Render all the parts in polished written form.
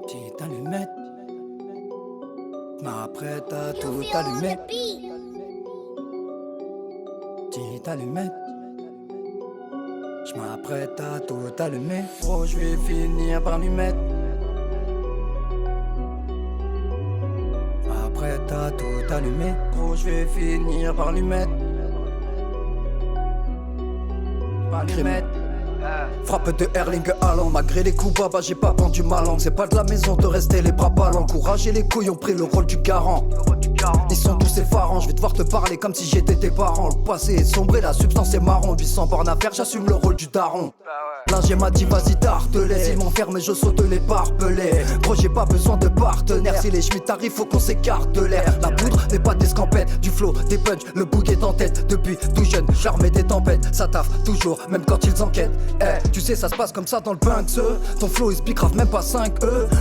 Petite allumette, m'apprête à tout allumer. Petite allumette, j'm'apprête à tout allumer. Oh, je vais finir par lui mettre. M'apprête à tout allumer. Oh, je vais finir par lui mettre. Par lui mettre. Frappe de Erling Haaland, malgré les coups bas, j'ai pas pendu ma langue. C'est pas de la maison de rester les bras ballants. Courage et les couilles ont pris le rôle du garant. Ils sont tous effarants, je vais devoir te parler comme si j'étais tes parents. Le passé est sombre et la substance est marron. 800 bornes à faire, j'assume le rôle du daron. L'ingé m'a dit vas-y tartelet. Ils m'enferment et je saute les barbelés. Gros j'ai pas besoin de partenaire. Si les schmitts arrivent faut qu'on s'écarte de l'air. La poudre n'est pas des scampettes. Du flow, des punch, le bouc est en tête. Depuis tout jeune, j'armais des tempêtes. Ça taffe toujours, même quand ils enquêtent. Tu sais ça se passe comme ça dans le Banks. Ton flow il se grave même pas 5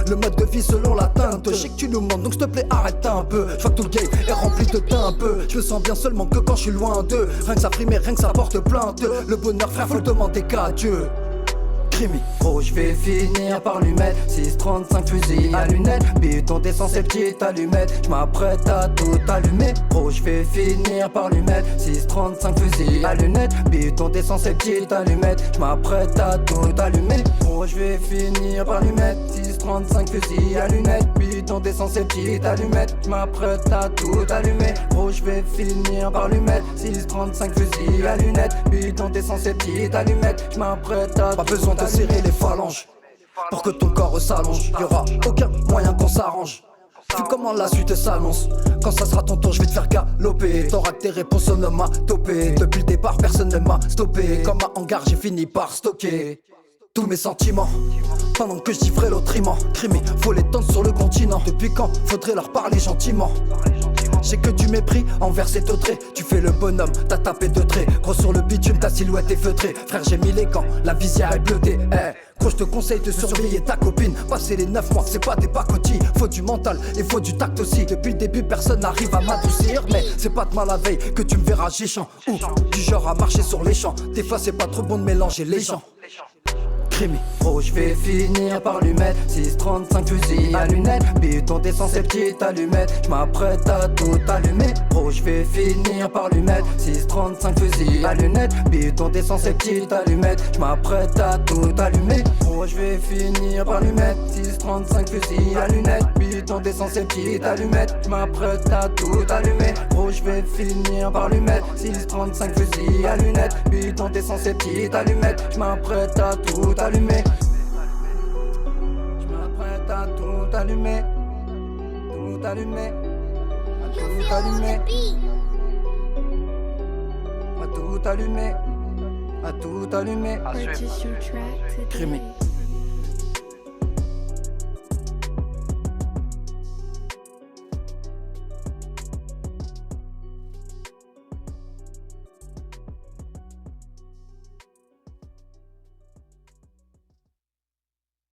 Le mode de vie selon la teinte. Je sais que tu nous mens donc s'il te plaît arrête un peu. Je vois que tout le game est rempli de teint un peu. Je me sens bien seulement que quand je suis loin d'eux. Rien que ça frime et rien que ça porte plainte. Le bonheur frère faut le demander qu'à Dieu. Oh je vais finir par lui mettre 635 fusils à lunettes. Béton d'essence et petite allumette. J'm'apprête à tout allumer. Oh je vais finir par lui mettre 635 fusils à lunettes. Béton d'essence et petite allumette. J'm'apprête à tout allumer. Oh je vais finir par lui mettre 635 fusils à lunettes. Béton d'essence et petite allumette. J'm'apprête à tout allumer. Oh je vais finir par lui mettre 635 fusils à lunettes. Béton d'essence et petite allumette. J'm'apprête à pas besoin de serrer les phalanges pour que ton corps s'allonge. Y'aura aucun moyen qu'on s'arrange. Vu comment la suite s'annonce. Quand ça sera ton tour je vais te faire galoper. T'auras que tes réponses on m'a topé. Depuis le départ personne ne m'a stoppé. Comme un hangar j'ai fini par stocker tous mes sentiments pendant que je livrais l'autriment. Crimé, faut les tendre sur le continent. Depuis quand faudrait leur parler gentiment. J'ai que du mépris envers cet autre. Tu fais le bonhomme, t'as tapé de traits. Gros sur le bitume, ta silhouette est feutrée. Frère j'ai mis les gants, la visière est bleutée. Gros je te conseille de surveiller ta copine. Passer les 9 mois, c'est pas des pacotilles. Faut du mental et faut du tact aussi. Depuis le début personne n'arrive à m'adoucir. Mais c'est pas de mal la veille que tu me verras géchant. Ou du genre à marcher sur les champs. Des fois c'est pas trop bon de mélanger les gens. Oh je vais finir par lui mettre 635 fusils à lunettes. Béton d'essence et petite allumette. J'm'apprête à tout allumer. Oh je vais finir par lui mettre 635 fusils à lunettes. Béton d'essence et petite allumette. J'm'apprête à tout allumer. Oh je vais finir par lui mettre 635 fusils à lunettes. Béton d'essence et petite allumette. J'm'apprête à tout allumer. Oh je vais finir par lui mettre 635 fusils à lunettes. Béton d'essence et petite allumette. J'm'apprête à tout allumer. J'm'apprête à tout allumer. Tout allumer. À tout allumer. À tout allumer. À tout allumer. Purchase your track today. Crimi.